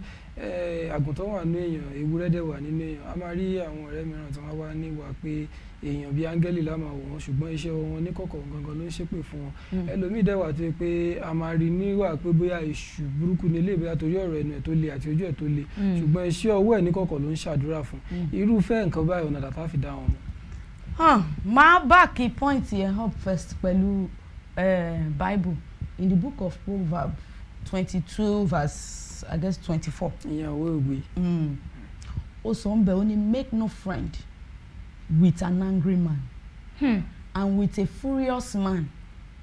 àgùntàn wà nù èèyàn ewúrẹ́ dẹ̀ wà nínú èèyàn a máa rí àwọn ọ̀rẹ́ mìíràn tí wọ́n wá níwà pé èèyàn bíi áńgẹ́lì la máa wò wọ́n ṣùgbọ́n iṣẹ́ wọn ní kọ̀kọ̀ gangan ló ń ṣépè fún wọn ẹlòmíì dẹ̀ wà tó yẹ pé a máa rí níwà pé bóyá èṣù burúkú ni ilé ìbíyà torí ọ̀rọ̀ ẹnu ẹ̀ tó le àti ojú ẹ̀ tó le ṣùgbọ́n iṣẹ́ ọwọ́ ẹ̀ ní kọ̀kọ̀ ló ń ṣàdúrà fún irúfẹ́ nǹkan báyìí ọ̀nà dàtà fi dá wọn mọ̀. máa back point yẹn up first pẹ̀lú Bible in the book of Proverbs 22 verse I guess 24. ìyẹn òwe ògbé. ó sọ ń bẹ̀ ó ní make no friend with an angry man and with a furious man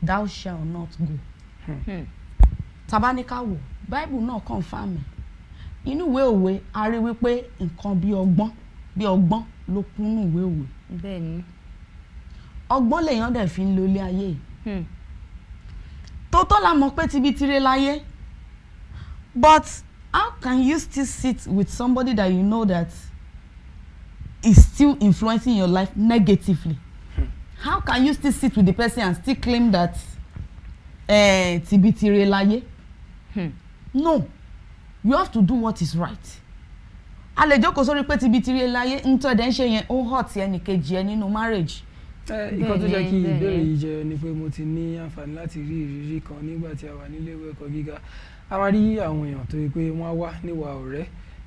thou shalt not go. tabaníkà wò Bible náà confirm ẹ̀ inú ìwé òwe a rí wípé nǹkan bí ọgbọ́n ló kúnnú ìwé òwe. bẹ́ẹ̀ni. ọgbọ́n lèèyàn dẹ̀ fi ń lo ilé ayé yìí. tótó la mọ̀ pé tibi tire láyé but how can you still sit with somebody that you know that is still influencing your life negatively? How can you still sit with the person and still claim that tibi tire láyé? No. You have to do what is right. ALEJO kò sórí pé tibi tire láyé ntọ́ ẹ̀dẹ̀ ń ṣe yẹn ó hot ẹnì kejì ẹ nínú marriage. Ìkan tó jẹ́ kí ìbéèrè yìí jẹ́ ni pé mo ti ní àǹfààní láti rí ìrírí kan nígbà tí a wà nílé ìwé ẹ̀kọ́ gíga a máa rí àwọn èèyàn tó yẹ pé wọ́n á wá níwà ọ̀rẹ́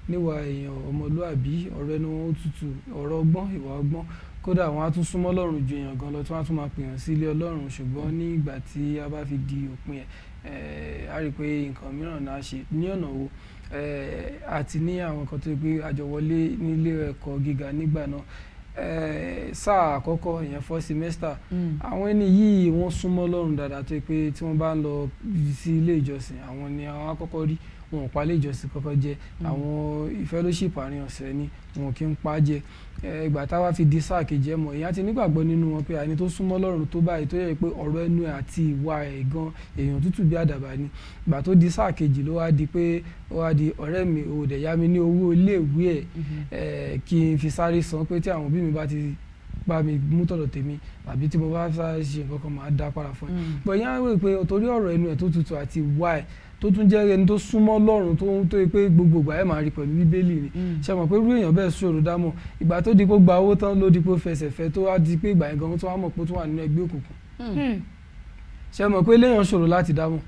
níwà èèyàn ọmọlúàbí ọ̀rẹ́ ni wọ́n ó tutù ọ̀rọ̀ ọgbọ́n ìwà ọgbọ́n kódà wọ́n á tún súnmọ́ Ọlọ́run ju èèyàn gan lọ tí wọ́n á tún máa pèèyàn sí ilé Ọlọ́run ṣùgbọ́n ní ìgbà tí a bá fi di òpin ẹ̀ a rí i pé nǹkan mìíràn náà ṣe ní ọ̀nà wo àti ní àwọn nǹkan tó yẹ pé àjọwọlé nílé ẹ̀kọ́ gíga nígbà náà sáà àkọ́kọ́ ìyẹn first semester àwọn ẹni yìí wọ́n súnmọ́ Ọlọ́run dáadáa tó yẹ pé tí wọ́n bá ń lọ sí ilé ìjọsìn àwọn ni àwọn àkọ́kọ́ rí wọn ò pa ilé ìjọsìn kọ́kọ́ jẹ àwọn fellowship àárín ọ̀sẹ̀ ni wọn kì í pa jẹ ìgbà táwa fi di sáà kejì ẹ̀mọ́ èèyàn ti nígbàgbọ́ nínú wọn pé ẹni tó súnmọ́ Ọlọ́run tó báyìí tó yẹ pé ọ̀rọ̀ ẹnu ẹ̀ àti ìwà ẹ̀ gan èèyàn tútù bí àdàbà ni ìgbà tó di sáà kejì ló wá di pé ó wá di ọ̀rẹ́ mi ò dẹ̀ yá mi ní owó iléèwé ẹ̀ kí n fi sáré san pé tí àwọn òbí mi bá ti bá mi mú tọ̀dọ̀ tèmi àbí tí mo bá fẹ́ ṣe nǹkan kan máa dá padà fún ẹ bọ̀ ìyá wò pé torí ọ̀rọ̀ ẹnu ẹ̀ tó tutù àti ìwà ẹ̀ tó tún jẹ́ ẹni tó súnmọ́ Ọlọ́run tó yẹ pé gbogbo ìgbà ẹ̀ máa rí pẹ̀lú Bíbélì ni ṣe mọ̀ pé irú èèyàn bẹ́ẹ̀ ṣòro dámọ̀ ìgbà tó di pé gba owó tán ló di pé fẹsẹ̀ fẹ́ tó wá di pé ìgbà yẹn gan tó wá mọ̀ pé tó wà nínú ẹgbẹ́ òkùnkùn ṣe mọ̀ pé léèyàn ṣòro láti dámọ̀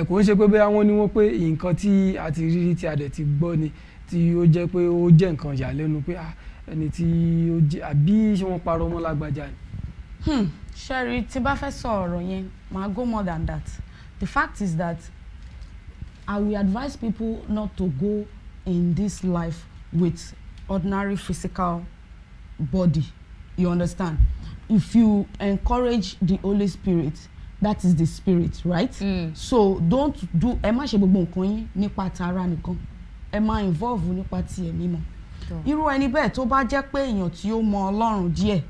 kò ń ṣe pé bẹ́ẹ̀ wọ́n ní wọ́n pé nǹkan tí a ti rí tí a dẹ̀ ti gbọ́ ni tí ó jẹ́ pé ó jẹ́ nǹkan ìyàlẹ́nu pé ẹni tí ó jẹ́ àbí ṣé wọ́n parọ́ mọ́ lágbájá ni. Sherry, tí bá fẹ́ sọ ọ̀rọ̀ yẹn màá go more than that. The fact is that I will advise people not to go in this life with ordinary physical body. You understand? If you encourage the Holy Spirit, that is the spirit, right? So don't do ẹ má ṣe gbogbo nǹkan yín nípa tara nìkan. Ẹ má involve nípa ti ẹ̀mí mọ́. Irú ẹni bẹ́ẹ̀ tó bá jẹ́ pé èèyàn tí ó mọ Ọlọ́run díẹ̀,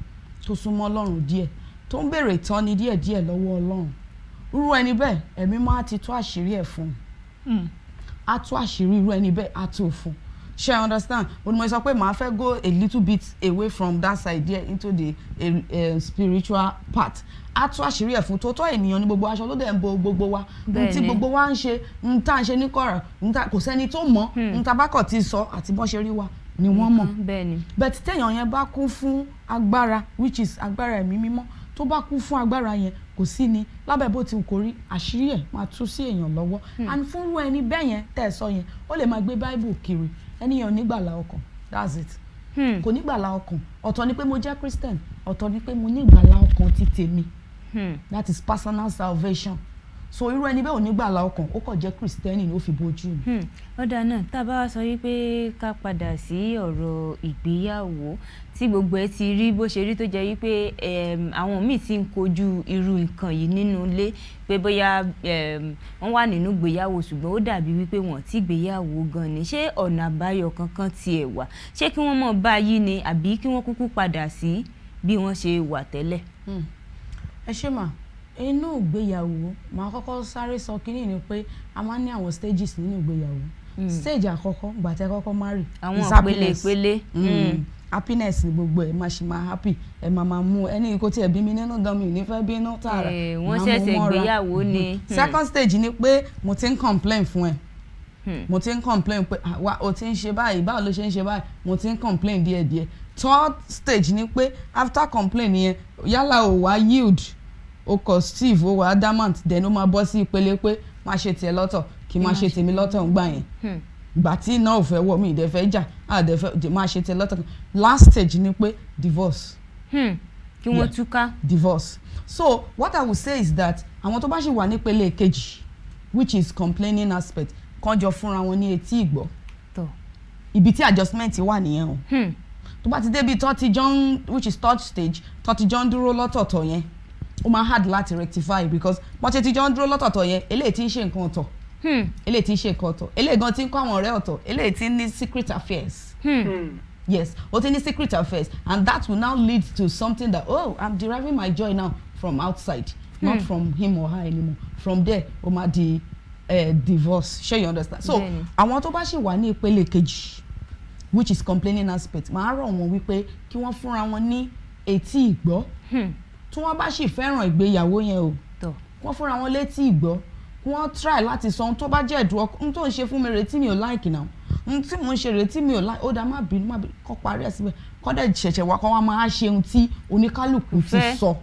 tó súnmọ́ Ọlọ́run díẹ̀, tó ń béèrè ìtọ́ni díẹ̀díẹ̀ lọ́wọ́ Ọlọ́run. Irú ẹni bẹ́ẹ̀ ẹ̀mí máa ti tú àṣírí ẹ̀ fún un. Á tú àṣírí irú ẹni bẹ́ẹ̀ á tú fún un. Ṣé I understand? When mo sọ pé màá fẹ́ go a little bit away from that side there into the spiritual part. Á tú àṣírí ẹ̀ fún tó tọ́ ènìyàn ní gbogbo aṣọ ló dẹ̀ ń bo gbogbo wa. Tí gbogbo wa ń ṣe, tá ń ṣe ní kọ̀rọ̀, kò sẹ́ni tó mọ̀, tá bá kọ̀ tí sọ àti bọ́n ṣe rí wa ni wọ́n mọ̀. But téèyàn yẹn bá kún fún agbára, which is agbára ẹ̀mí mímọ́, tó bá kún fún agbára yẹn kò sí ni lábẹ́ bó ti kò rí àṣírí ẹ̀ máa tú sí èèyàn lọ́wọ́. And fún irú ẹni bẹ́ẹ̀ yẹn tẹ̀ sọ yẹn ó lè máa gbé Bible kiri ẹnìyàn nígbàlà ọkàn, that's it. Kò nígbàlà ọkàn, ọ̀tọ̀ ni pé mo jẹ́ Christian, ọ̀tọ̀ ni pé mo nígbàlà ọkàn ti tèmi, that is personal salvation. So irú ẹni bẹ́ẹ̀ ò nígbàlà ọkàn ó kàn jẹ́ Kristẹni ló fi bójú. Ọ̀dà náà tá a bá wá sọ wípé ká padà sí ọ̀rọ̀ ìgbéyàwó tí gbogbo ẹ ti rí bó ṣe rí tó jẹ́ wípé àwọn míì ti ń kojú irú nǹkan yìí nínú ilé pé bóyá wọ́n wà nínú ìgbéyàwó ṣùgbọ́n ó dàbí wípé wọ́n ti gbéyàwó gan ni ṣé ọ̀nà àbáyọ kankan tiẹ̀ wà ṣé kí wọ́n mọ̀ báyìí ni àbí kí wọ́n kúkú padà sí bí wọ́n ṣe wà tẹ́lẹ̀. Ẹ ṣé mà inú ìgbéyàwó màá kọ́kọ́ sáré sọ kínní ni pé a máa ń ní àwọn stages nínú ìgbéyàwó. Stage àkọ́kọ́ gbàtẹ́ kọ́kọ́ marry àwọn ìpele happiness ni gbogbo ẹ̀ máa ṣe máa happy ẹ̀ máa mú ẹni kó tiẹ̀ bí mi nínú gan mi ní fẹ́ bínú tààrà wọ́n ṣẹ̀ṣẹ̀ ìgbéyàwó ni. Second stage ni pé mo ti ń complain fún ẹ mo ti ń complain pé wa o ti ń ṣe báyìí báwo ló ṣe ń ṣe báyìí mo ti ń complain díẹ̀díẹ̀. Third stage ni pé after complain yẹn yálà ò wá yield o kò Steve o wà adamant then o máa bọ́ sí ìpele pé máa ṣe tiẹ̀ lọ́tọ̀ kí máa ṣe tèmi lọ́tọ̀ ń gbà yẹn gbà tí iná ò fẹ́ wọ̀ mí ìdẹ́fẹ́ jà àdẹ́fẹ́ máa ṣe tiẹ̀ lọ́tọ̀. Last stage ni pé divorce. Kí wọ́n túká. Divorce. So what I will say is that àwọn tó bá ṣì wà nípele kejì which is complaining aspect kan jọ fúnra wọn ní etí ìgbọ́. Ibi tí adjustment wà nìyẹn o. Tó bá ti débi tó ti jọ ń which is third stage tó ti jọ ń dúró lọ́tọ̀ọ̀tọ̀ yẹn ó máa hard láti rectify because wọ́n ti jọ ń dúró lọ́tọ̀ọ̀tọ̀ yẹn eléyìí tí ń ṣe nǹkan ọ̀tọ̀ eléyìí tí ń ṣe nǹkan ọ̀tọ̀ eléyìí gan tí ń kọ́ àwọn ọ̀rẹ́ ọ̀tọ̀ eléyìí tí ń ní secret affairs. Yes, ó ti ní secret affairs and that will now lead to something that I'm deriving my joy now from outside not from him or her anymore. From there ó máa di divorce. Sure you understand? So àwọn tó bá ṣì wà ní ìpele kejì which is complaining aspect màá rọ̀ wọ́n wípé kí wọ́n fúnra wọn ní etí ìgbọ́. Tí wọ́n bá sì fẹ́ràn ìgbéyàwó yẹn o wọ́n fúnra wọn létí ìgbọ́ wọ́n try láti sọ ohun tó bá jẹ́ ẹ̀dùn ọkàn tó ń ṣe fún mi retí mi ò like now ohun tí mò ń ṣe retí mi ò like ó dá má bínú kọ́ parí ẹ̀ síbẹ̀ kọ́ dẹ̀ ṣẹ̀ṣẹ̀ wá kọ́ wá máa ṣe ohun tí oníkálùkù ti sọ.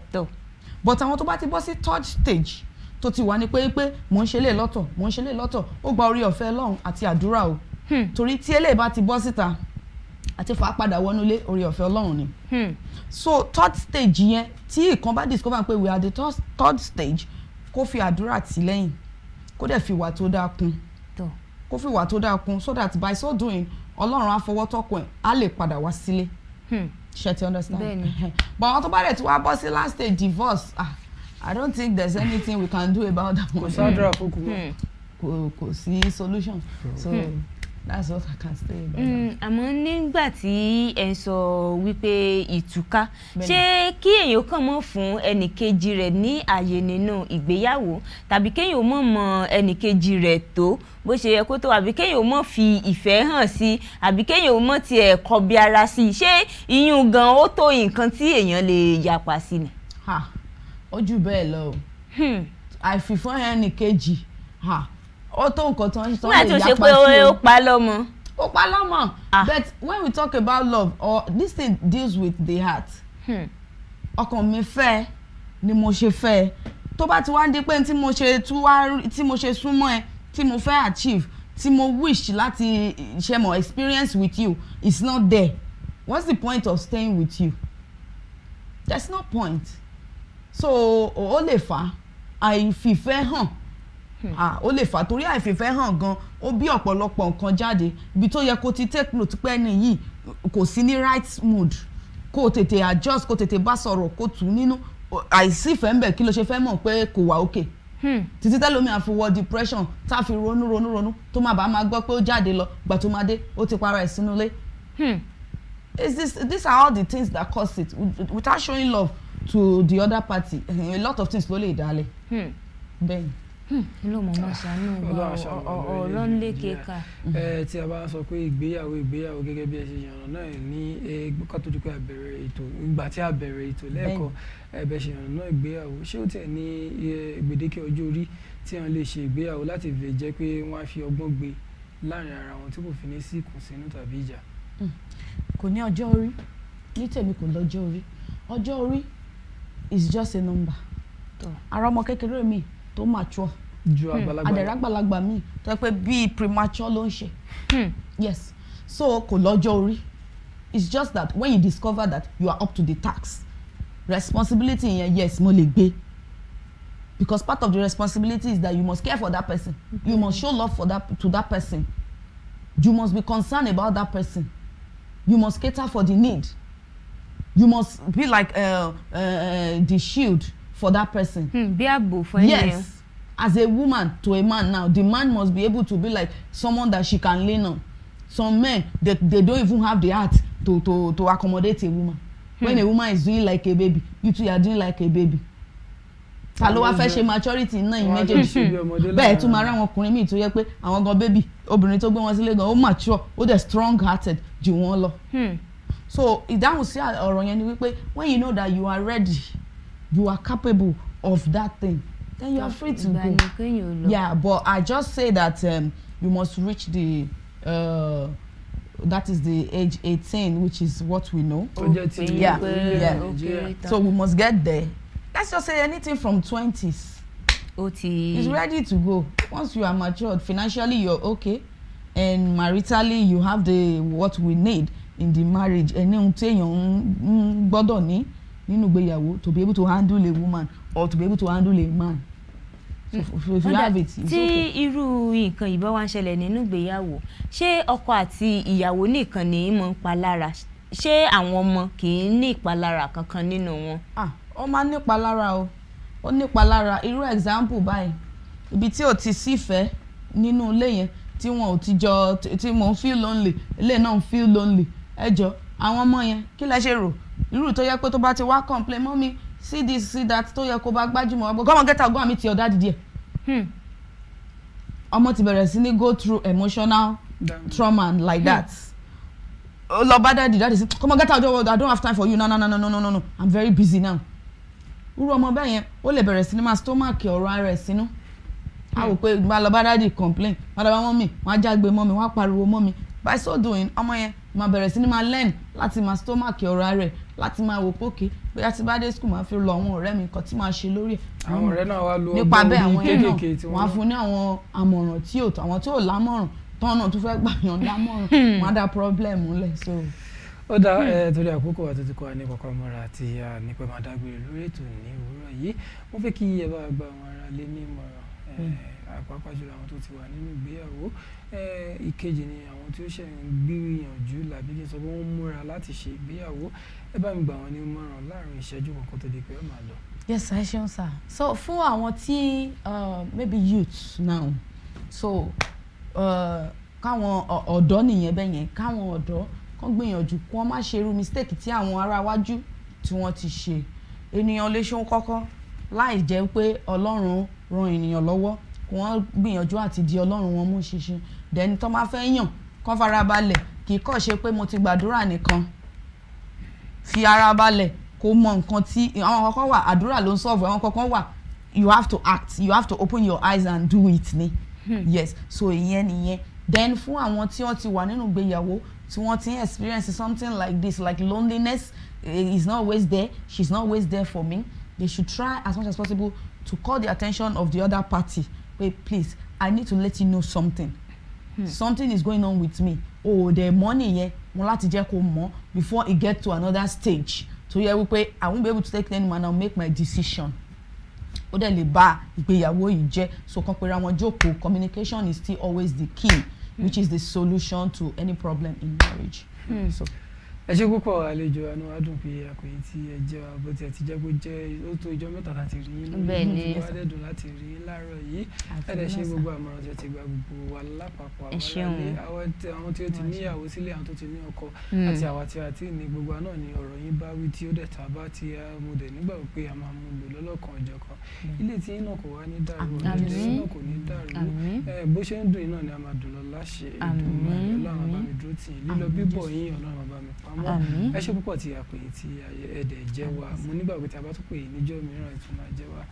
But àwọn tó bá ti bọ́ sí third stage tó ti wà ní pé mò ń ṣe lè lọ́tọ̀ mò ń ṣe lè lọ́tọ̀ ó gba orí ọ̀fẹ́ Ọlọ́run àti àdúrà o torí tí eléyìí bá ti bọ́ síta àti fà á padà wọnúlé orí ọ̀fẹ́ Ọlọ́run ni. So third stage yẹn tí ìkan bá discover pé we are the third stage kó fi àdúrà tì lẹ́yìn kó dẹ̀ fi ìwà tó dáa kún kó fi ìwà tó dáa kún so that by so doing Ọlọ́run á fọwọ́ tọ́kùn ẹ̀ á lè padà wá sílé. Ṣé ti understand? But àwọn tó bá dẹ̀ tí wàá bọ́ sí last stage divorce I don't think there's anything we can do about that one. Kò sádùrà fókù mọ́. kò sí solution. So that's what I can say about that. Àmọ́ nígbà tí ẹ ń sọ wípé ìtúká ṣé kí èèyàn kàn mọ́ fún ẹnìkejì rẹ̀ ní àyè nínú ìgbéyàwó tàbí kéèyàn mọ̀ mọ̀ ẹnìkejì rẹ̀ tó bó ṣe yẹ kó tó àbí kéèyàn mọ̀ fi ìfẹ́ hàn sí àbí kéèyàn mọ̀ tiẹ̀ kọbi ara sí ṣé ìyún gan ó tó nǹkan tí èèyàn lè yapa sí ni. Ó jù bẹ́ẹ̀ lọ àìfìfún ẹnìkejì ó tó nǹkan tó ń sọ lè yapa sí o. Nígbà tó ṣe pé ó pa lọ́mọ. Ó pa lọ́mọ. But when we talk about love or this thing deals with the heart. Ọkàn mi fẹ́ ni mo ṣe fẹ́ tó bá ti wá dé pé tí mo ṣe súnmọ́ ẹ tí mo fẹ́ achieve tí mo wish láti ṣe mo experience with you it's not there. What's the point of staying with you? There's no point. So ó lè fà àìfìfẹ́ hàn. Ó lè fà torí àìfìfẹ́ hàn gan ó bí ọ̀pọ̀lọpọ̀ nǹkan jáde ibi tó yẹ kó ti take note pé ẹni yìí kò sí ní right mood kó tètè adjust kó tètè bá sọ̀rọ̀ kó tù nínú àìsí ìfẹ́ ń bẹ kí ló ṣe fẹ́ mọ̀ pé kò wà okay. Títí tẹ́lómi àfiwọ́ depression tá a fi ronú tó má bàa máa gbọ́ pé ó jáde lọ gbà tó máa dé ó ti para ẹ̀ sínú ilé. These are all the things that cause it without showing love to the other party. A lot of things ló lè dálẹ̀. Bẹ́ẹ̀ni. Ló mọ̀ mọ́ ṣàánú ọ̀rọ̀ ń lé kéka. Tí a bá sọ pé ìgbéyàwó gẹ́gẹ́ bí ẹ ṣe yànnà náà ní kátó dúpẹ́ àbẹ̀rẹ̀ ètò ìgbà tí a bẹ̀rẹ̀ ètò lẹ́ẹ̀kan ẹ̀bẹ̀ ṣe yànnà náà ìgbéyàwó ṣé ó tẹ̀ ní gbèdéke ọjọ́ orí tí wọ́n lè ṣe ìgbéyàwó láti lè jẹ́ pé wọ́n á fi ọgbọ́n gbé láàrin ara wọn tí kò fi ní sí ìkùnsínú tàbí ìjà. Kò ní ọjọ́ orí ní tèmi kò lọ́jọ́ orí ọjọ́ orí is just a number. Ara ọmọ kékeré mi tó mature ju àgbàlagbà àdẹ̀rẹ̀ àgbàlagbà mi tó pé bí premature ló ń ṣe. Yes, so kò lọ́jọ́ orí. It's just that when you discover that you are up to the task responsibility yẹn yes mo lè gbé because part of the responsibility is that you must care for that person. You must show love to that person. You must be concerned about that person. You must cater for the need. You must be like the shield for that person. Bí ààbò fún ènìyàn. Yes, as a woman to a man now, the man must be able to be like someone that she can lean on. Some men, they don't even have the heart to accommodate a woman. When a woman is doing like a baby, you two are doing like a baby. Ta ló wá fẹ́ ṣe maturity náà yìí méjèèjì. Bẹ́ẹ̀ tún máa rí àwọn ọkùnrin míì tó yẹ pé àwọn gan baby obìnrin tó gbé wọn sílé gan ó mature ó dẹ̀ strong hearted jù wọ́n lọ. So ìdáhùn sí ọ̀rọ̀ yẹn ni wípé when you know that you are ready, you are capable of that thing, then you are free to go. Yeah, but I just say that you must reach the that is the age 18, which is what we know. Yeah. So we must get there. Let's just say anything from 20s is ready to go. Once you are matured, financially you're okay, and maritally you have the what we need in the marriage. And to be able to handle a woman or to be able to handle a man. So if you have it, it's okay. Tí irú nǹkan ìbá wá ń ṣẹlẹ̀ nínú ìgbéyàwó, ṣé ọkọ àti ìyàwó nìkan ni mọ̀ ń palára? Ṣé àwọn ọmọ kì í ní ìpalára kankan nínú wọn? Ó máa ń ní ìpalára o. Ó ní ìpalára. Irú example báyìí. Ibi tí ò ti sífẹ́ nínú ilé yẹn tí wọn ò ti jọ tí mo ń feel lonely, ilé náà ń feel lonely. Ẹ jọ̀ọ́, àwọn ọmọ yẹn kí lẹ ṣe rò? Irú tó yẹ pé tó bá ti wá complain, mommy, see this, see that, tó yẹ kó bá gbájúmọ̀ wá, come on, get out, go and meet your daddy there. Ọmọ ti bẹ̀rẹ̀ sí ní go through emotional trauma and like that. Lọ bá daddy say, come on, get out, I don't have time for you, no, I'm very busy now. Irú ọmọ bẹ́ẹ̀ yẹn ó lè bẹ̀rẹ̀ sí ní máa stomach ọ̀rọ̀ ara ẹ̀ sínú. A wò pé bá lọ bá daddy complain, bá lọ bá mọ́mì, wọ́n á jágbe mọ́mì, wọ́n á pariwo mọ́mì. By so doing, ọmọ yẹn máa bẹ̀rẹ̀ sí ní máa learn láti máa stomach ọ̀rọ̀ ara ẹ̀, láti máa wò pókè bóyá tí bá dé school máa fi lọ àwọn ọ̀rẹ́ mi nǹkan tí máa ṣe lórí ẹ̀. Àwọn ọ̀rẹ́ náà wá lo nípa bẹ́ẹ̀ àwọn yẹn náà wọ́n á fún ní àwọn àmọ̀ràn tí ò lámọ̀ràn tán náà tún fẹ́ gbà yàn dámọ̀ràn wọ́n á dá problem lẹ̀ so. Ó dá torí àkókò wa tó ti kọ́ wa ní kọ̀ọ̀kan mọ́ra àti nípa máa dágbére lórí ètò ní òwúrọ̀ yìí mo fẹ́ kí ẹ bá gba àwọn ará lé ní ìmọ̀ràn àpapọ̀ jùlọ àwọn tó ti wà nínú ìgbéyàwó ìkejì ni àwọn tí ó ṣe ń gbìyànjú làbí kí n sọ pé wọ́n múra láti ṣe ìgbéyàwó ẹ bá mi gbà wọ́n ní ìmọ̀ràn láàrin ìṣẹ́jú kankan tó di pé ó máa lọ. Yes, I ṣeun sir. So fún àwọn tí maybe youth now so káwọn ọ̀dọ́ nìyẹn bẹ́ẹ̀ yẹn káwọn ọ̀dọ́ kàn gbìyànjú kí wọ́n má ṣe irú mistake tí àwọn ará wájú tí wọ́n ti ṣe ènìyàn lè ṣe ohun kọ́kọ́ láì jẹ́ pé Ọlọ́run ran ènìyàn lọ́wọ́ kí wọ́n gbìyànjú àti di Ọlọ́run wọn mú ṣinṣin dẹni tó máa fẹ́ yàn kán farabalẹ̀ kì í kọ́ ṣe pé mo ti gbàdúrà nìkan fi ara balẹ̀ kó mọ nǹkan tí àwọn kankan wà àdúrà ló ń solve àwọn kankan wà you have to act you have to open your eyes and do it ni yes so ìyẹn nìyẹn then fún àwọn tí wọ́n ti wà nínú ìgbéyàwó tí wọ́n ti experience something like this like loneliness is not always there she's not always there for me they should try as much as possible to call the attention of the other party wait please I need to let you know something something is going on with me the money yẹn mo láti jẹ́ kó mọ̀ before it get to another stage tó yẹ wípé I won't be able to take any man and make my decision ó dẹ̀ lè bà ìgbéyàwó yìí jẹ́ so kan pera wọn jókòó communication is still always the key which is the solution to any problem in marriage. So ẹ ṣé púpọ̀ àlejò àánú adùn pé àkòyí tí ẹ jẹ́ wa bó ti ẹ̀ ti jẹ́ kó jẹ́ ó tó ìjọ́ mẹ́ta láti rí yín lórí ìwà dẹ́dùn láti rí yín láàárọ̀ yìí ẹ̀dẹ̀ ṣe gbogbo àmọ̀ràn tí ẹ ti gba gbogbo wa lápapọ̀ àwọn tí ó ti níyàwó sílé àwọn tó ti ní ọkọ àti àwa tí a ti ní gbogbo náà ni ọ̀rọ̀ yín bá wí tí ó dẹ̀ ta bá ti mo dẹ̀ nígbà pé a máa mú lò lọ́lọ́kan ọ̀jọ̀kan ilé tí yín náà kò wá ní dàrú ilé yín náà kò ní dàrú bó ṣe ń dùn yín náà ni a máa dùn lọ láṣẹ ìdùnnú Ọlọ́run bá mi dúró tì yín lílọ bíbọ̀ yín Ọlọ́run bá mi pamọ́ ẹ ṣé púpọ̀ tí a pè tí ẹ̀dẹ̀ jẹ́ wa mo nígbàgbọ́ tí a bá tún pè níjọ́ mìíràn ìtún máa jẹ́ wa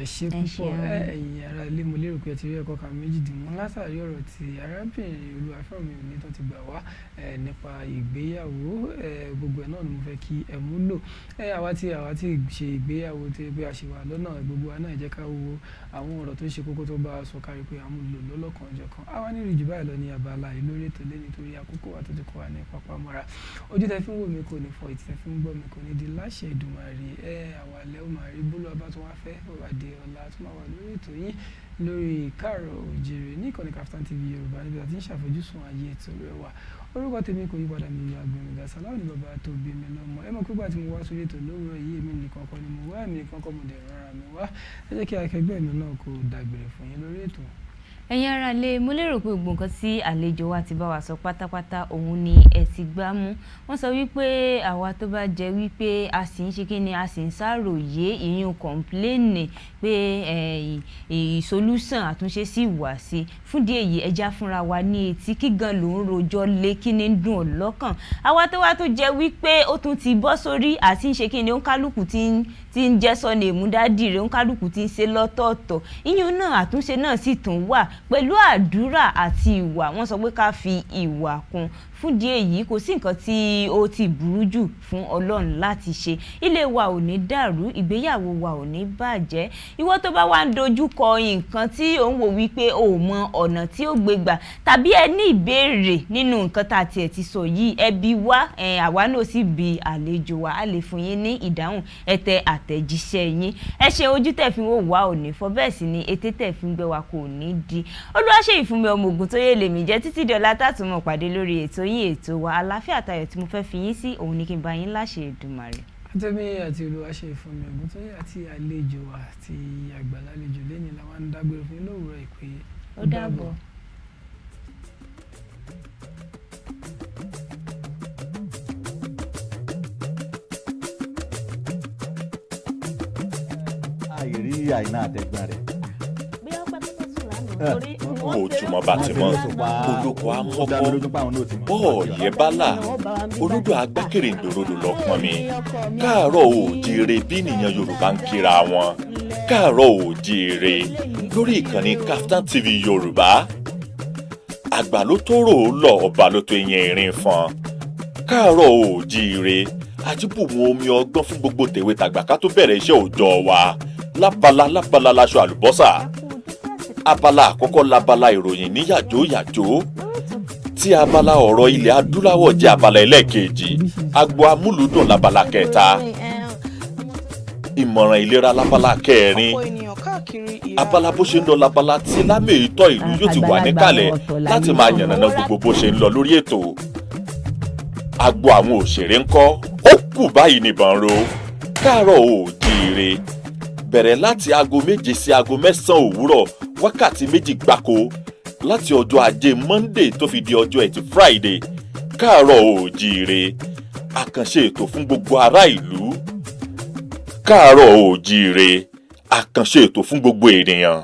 ẹ ṣé púpọ̀ ẹ̀yin ará ilé mo lérò pé ẹ ti rí ẹ̀kọ́ kan méjìdínlógún látàrí ọ̀rọ̀ tí arábìnrin Olúwafẹ́rànmi òní tó ti gbà wá nípa ìgbéyàwó gbogbo ẹ̀ náà ni mo fẹ́ kí ẹ mú lò àwa tí ṣe ìgbéyàwó tí pé a ṣe wà lọ́nà gbogbo wa náà jẹ́ ká wo àwọn ọ̀rọ̀ tó ṣe kókó tó bá a sọ kárí pé a mú lò lọ́lọ́kan ọjọ́kan àwa ní ìrìjù báyìí lọ ní abala yìí lórí ètò lé nítorí àkókò wa tó ti kọ́ wa ní pápámọ́ra ojú tẹ fi ń wò mí kò ní fọ ìtì tẹ fi ń gbọ́ mi kò ní di láṣẹ Èdùmàrè àwa lẹ́ ó máa rí bólú ọba tó wá fẹ́ bàbá dé ọ̀la tó máa wà lórí ètò yín lórí Kaaro Oojire ní ìkànnì KAFTAN TV Yorùbá níbi àti ń ṣàfojúsùn ayé ètò rẹ wà orúkọ tèmi kò yí padà mi Olúwàgbẹ̀mígà SALAU ní bàbá tó bí mi lọ́mọ ẹ mọ̀ pé gbà tí mo wá sórí ètò lówùrọ̀ yìí èmi nìkan kọ́ ni mo wá èmi nìkan kọ́ mo dẹ̀ rọra mi wá ẹ jẹ́ kí akẹgbẹ́ mi náà kó dàgbére fún yín lórí ètò. ẹ̀yin ará lé mo lérò pé gbogbo nǹkan tí àlejò wa ti bá wa sọ pátápátá òun ni ẹ ti gbá mú wọ́n sọ wípé àwa tó bá jẹ́ wípé a sì ń ṣe kí ni a sì ń ṣàròyé ìyún kọ̀ǹpléènì pé ìsolúsàn àtúnṣe sì wà sí fún díẹ̀ yìí ẹja fúnra wa ní etí kí gan ló ń rojọ́ lé kí ni ń dùn ọ́ lọ́kàn àwa tó wá tó jẹ́ wípé ó tún ti bọ́ sórí àti ń ṣe kí ni ó ń kálukú tí ń jẹ́ sọ́nà èmúdádì rẹ̀ ó ń kálukú tí ń ṣe lọ́tọ̀ọ̀tọ̀ ìyún náà àtúnṣe náà sì tún wà pẹ̀lú àdúrà àti ìwà wọ́n sọ pé ká fi ìwà kún fún díẹ̀ yìí kò sí nǹkan tí ó ti burú jù fún Ọlọ́run láti ṣe ilé wa ò ní dàrú ìgbéyàwó wa ò ní bàjẹ́ ìwọ tó bá wá ń dojú kọ nǹkan tí ò ń wò wípé o ò mọ ọ̀nà tí ó gbé gbà tàbí ẹ ní ìbéèrè nínú nǹkan tá a tiẹ̀ ti sọ yìí ẹ bi wá àwa náà sì bi àlejò wa a lè fún yín ní ìdáhùn ẹ tẹ àtẹ̀jíṣẹ́ yín ẹ ṣe ojú tẹ̀ fi wò wá ò ní fọ́ bẹ́ẹ̀ sì ni etí tẹ̀ fi ń gbé wa kò ní di Olúwaṣeyìfúnmi ọmọ Ògúntóyè lèmi jẹ́ títí di ọ̀la tá tún mọ̀ pàdé lórí ètò yín ètò wa àlàáfíà tayọ̀ tí mo fẹ́ fi yín sí òun ni kí n bá yín láṣẹ Èdùmàrè. àtẹ̀mí àti Olúwaṣeyìfúnmi Ògúntóyè àti àlejò wa àti àgbàlálejò lẹ́yìn làwọn ń dágbére fún lówùrọ̀ ìpè ó dàbọ̀. àìrí àìná àtẹ̀gbọ́n rẹ̀. ojúmọ́ bá ti mọ́ olóko amọ́kọ́ bọ́ọ̀yẹ́ bálà olódò agbákèrè ńdòròdò lọ́pọ̀n mi Káàárọ̀ Oòjíire bí nìyẹn Yorùbá ń kíra wọn Káàárọ̀ Oòjíire lórí ìkànnì KAFTAN TV Yorùbá àgbà ló tó rò ó lọ ọba ló tó yẹn ìrìn fọn Káàárọ̀ Oòjíire àjíbùmù omi ọgbọ́n fún gbogbo tèwe tàgbà ká tó bẹ̀rẹ̀ iṣẹ́ òòjọ́ wa lábala láṣọ àlùbọ́sà abala àkọ́kọ́ labala ìròyìn ní yàjóyàjó tí abala ọ̀rọ̀ ilẹ̀ adúláwọ̀ jẹ́ abala ẹlẹ́ẹ̀kejì agbo amúlùdùn labala kẹta ìmọ̀ràn ìlera labala kẹrin abala bó ṣe ń lọ labala tí Lameeto ìlú yóò ti wà níkàlẹ̀ láti máa yànnàná gbogbo bó ṣe ń lọ lórí ètò agbo àwọn òṣèré ńkọ́ ó kù báyìí nìbọn ro Káàárọ̀ Oòjíire bẹ̀rẹ̀ láti aago 7 sí aago 9 òwúrọ̀ wákàtí méjì gbáko láti ọjọ́ ajé Monday tó fi di ọjọ́ ẹtì Friday. Káàárọ̀ Oòjíire, àkànṣe ètò fún gbogbo ará ìlú. Káàárọ̀ Oòjíire, àkànṣe ètò fún gbogbo ènìyàn.